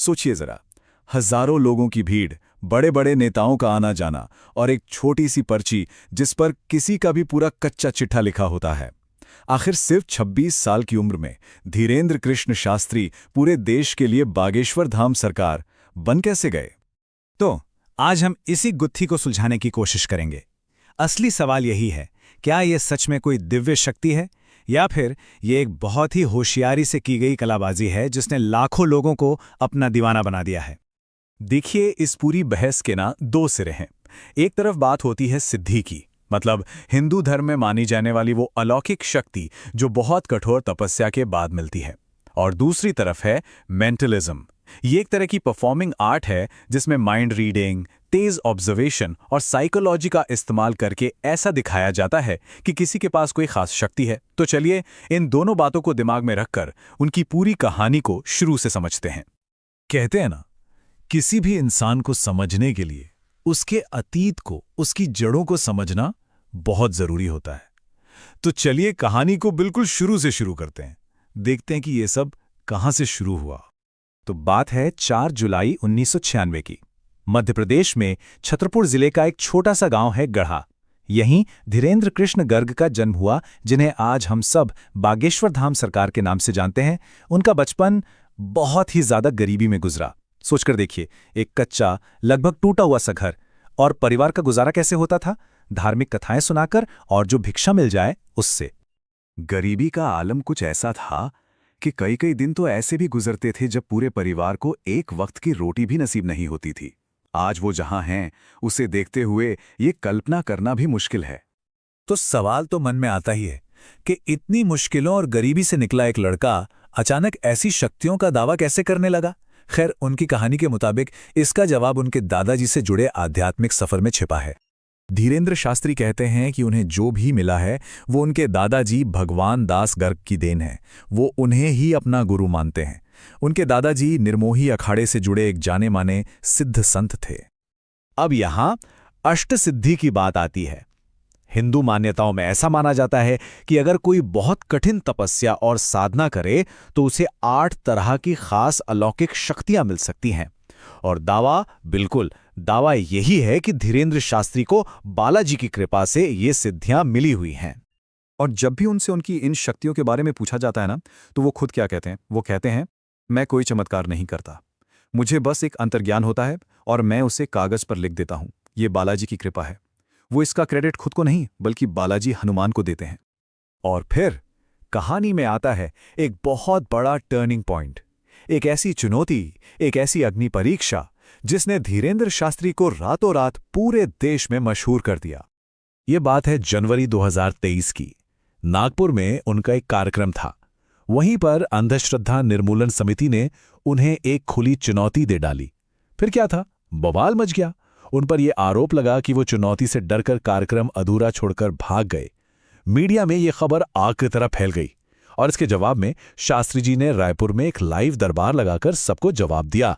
सोचिए जरा, हजारों लोगों की भीड़, बड़े बड़े नेताओं का आना जाना और एक छोटी सी पर्ची जिस पर किसी का भी पूरा कच्चा चिट्ठा लिखा होता है। आखिर सिर्फ 26 साल की उम्र में धीरेंद्र कृष्ण शास्त्री पूरे देश के लिए बागेश्वर धाम सरकार बन कैसे गए? तो आज हम इसी गुत्थी को सुलझाने की कोशिश करेंगे। असली सवाल यही है, क्या ये सच में कोई दिव्य शक्ति है या फिर ये एक बहुत ही होशियारी से की गई कलाबाजी है जिसने लाखों लोगों को अपना दीवाना बना दिया है। देखिए, इस पूरी बहस के ना दो सिरे हैं। एक तरफ बात होती है सिद्धि की, मतलब हिंदू धर्म में मानी जाने वाली वो अलौकिक शक्ति जो बहुत कठोर तपस्या के बाद मिलती है। और दूसरी तरफ है मेंटलिज्म। ये एक तरह की परफॉर्मिंग आर्ट है जिसमें माइंड रीडिंग, तेज ऑब्जर्वेशन और साइकोलॉजी का इस्तेमाल करके ऐसा दिखाया जाता है कि किसी के पास कोई खास शक्ति है। तो चलिए इन दोनों बातों को दिमाग में रखकर उनकी पूरी कहानी को शुरू से समझते हैं। कहते हैं ना, किसी भी इंसान को समझने के लिए उसके अतीत को, उसकी जड़ों को समझना बहुत जरूरी होता है। तो चलिए कहानी को बिल्कुल शुरू से शुरू करते हैं, देखते हैं कि ये सब कहां से शुरू हुआ। तो बात है 4 जुलाई 1996 की। मध्य प्रदेश में छतरपुर जिले का एक छोटा सा गांव है गढ़ा। यहीं धीरेंद्र कृष्ण गर्ग का जन्म हुआ, जिन्हें आज हम सब बागेश्वर धाम सरकार के नाम से जानते हैं। उनका बचपन बहुत ही ज्यादा गरीबी में गुजरा। सोचकर देखिए, एक कच्चा, लगभग टूटा हुआ सा घर, और परिवार का गुजारा कैसे होता था? धार्मिक कथाएं सुनाकर और जो भिक्षा मिल जाए उससे। गरीबी का आलम कुछ ऐसा था कि कई कई दिन तो ऐसे भी गुजरते थे जब पूरे परिवार को एक वक्त की रोटी भी नसीब नहीं होती थी। आज वो जहां हैं, उसे देखते हुए ये कल्पना करना भी मुश्किल है। तो सवाल तो मन में आता ही है कि इतनी मुश्किलों और गरीबी से निकला एक लड़का अचानक ऐसी शक्तियों का दावा कैसे करने लगा? खैर, उनकी कहानी के मुताबिक इसका जवाब उनके दादाजी से जुड़े आध्यात्मिक सफर में छिपा है। धीरेंद्र शास्त्री कहते हैं कि उन्हें जो भी मिला है वो उनके दादाजी भगवान दास गर्ग की देन है। वो उन्हें ही अपना गुरु मानते हैं। उनके दादाजी निर्मोही अखाड़े से जुड़े एक जाने माने सिद्ध संत थे। अब यहां अष्टसिद्धि की बात आती है। हिंदू मान्यताओं में ऐसा माना जाता है कि अगर कोई बहुत कठिन तपस्या और साधना करे तो उसे 8 तरह की खास अलौकिक शक्तियां मिल सकती हैं। और दावा यही है कि धीरेंद्र शास्त्री को बालाजी की कृपा से ये सिद्धियां मिली हुई हैं। और जब भी उनसे उनकी इन शक्तियों के बारे में पूछा जाता है ना, तो वो खुद क्या कहते हैं? वो कहते हैं, मैं कोई चमत्कार नहीं करता, मुझे बस एक अंतर्ज्ञान होता है और मैं उसे कागज पर लिख देता हूं। ये बालाजी की कृपा है। वो इसका क्रेडिट खुद को नहीं बल्कि बालाजी हनुमान को देते हैं। और फिर कहानी में आता है एक बहुत बड़ा टर्निंग पॉइंट, एक ऐसी चुनौती, एक ऐसी अग्नि परीक्षा जिसने धीरेंद्र शास्त्री को रातों रात पूरे देश में मशहूर कर दिया। ये बात है जनवरी 2023 की। नागपुर में उनका एक कार्यक्रम था। वहीं पर अंधश्रद्धा निर्मूलन समिति ने उन्हें एक खुली चुनौती दे डाली। फिर क्या था, बवाल मच गया। उन पर यह आरोप लगा कि वो चुनौती से डरकर कार्यक्रम अधूरा छोड़कर भाग गए। मीडिया में यह खबर आग की तरह फैल गई और इसके जवाब में शास्त्री जी ने रायपुर में एक लाइव दरबार लगाकर सबको जवाब दिया।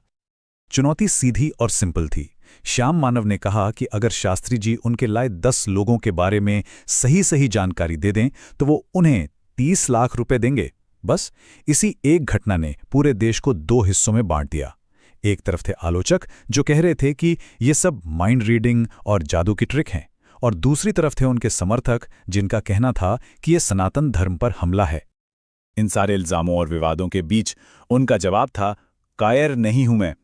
चुनौती सीधी और सिंपल थी। श्याम मानव ने कहा कि अगर शास्त्री जी उनके लाए 10 लोगों के बारे में सही जानकारी दे दें तो वो उन्हें 30 लाख रुपए देंगे। बस इसी एक घटना ने पूरे देश को 2 हिस्सों में बांट दिया। एक तरफ थे आलोचक जो कह रहे थे कि ये सब माइंड रीडिंग और जादू की ट्रिक हैं, और दूसरी तरफ थे उनके समर्थक जिनका कहना था कि ये सनातन धर्म पर हमला है। इन सारे इल्जामों और विवादों के बीच उनका जवाब था, कायर नहीं हूं मैं।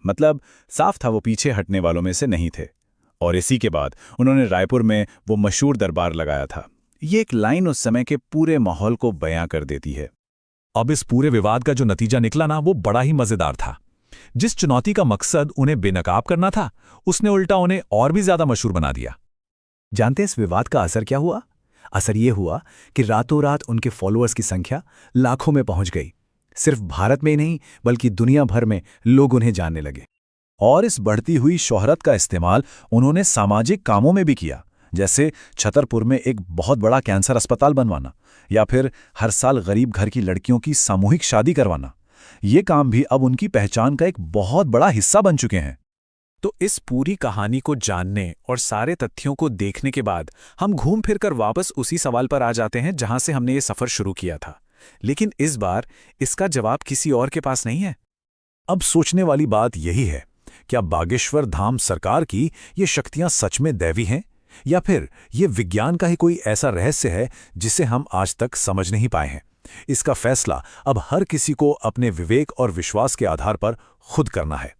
मतलब साफ था, वो पीछे हटने वालों में से नहीं थे। और इसी के बाद उन्होंने रायपुर में वो मशहूर दरबार लगाया था। ये एक लाइन उस समय के पूरे माहौल को बयां कर देती है। अब इस पूरे विवाद का जो नतीजा निकला ना, वो बड़ा ही मजेदार था। जिस चुनौती का मकसद उन्हें बेनकाब करना था, उसने उल्टा उन्हें और भी ज्यादा मशहूर बना दिया। जानते हैं इस विवाद का असर क्या हुआ? असर ये हुआ कि रातों रात उनके फॉलोअर्स की संख्या लाखों में पहुंच गई। सिर्फ भारत में ही नहीं बल्कि दुनिया भर में लोग उन्हें जानने लगे। और इस बढ़ती हुई शोहरत का इस्तेमाल उन्होंने सामाजिक कामों में भी किया, जैसे छतरपुर में एक बहुत बड़ा कैंसर अस्पताल बनवाना या फिर हर साल गरीब घर की लड़कियों की सामूहिक शादी करवाना। ये काम भी अब उनकी पहचान का एक बहुत बड़ा हिस्सा बन चुके हैं। तो इस पूरी कहानी को जानने और सारे तथ्यों को देखने के बाद हम घूम फिरकर वापस उसी सवाल पर आ जाते हैं जहां से हमने ये सफर शुरू किया था। लेकिन इस बार इसका जवाब किसी और के पास नहीं है। अब सोचने वाली बात यही है, क्या बागेश्वर धाम सरकार की ये शक्तियां सच में दैवी हैं, या फिर ये विज्ञान का ही कोई ऐसा रहस्य है जिसे हम आज तक समझ नहीं पाए हैं? इसका फैसला अब हर किसी को अपने विवेक और विश्वास के आधार पर खुद करना है।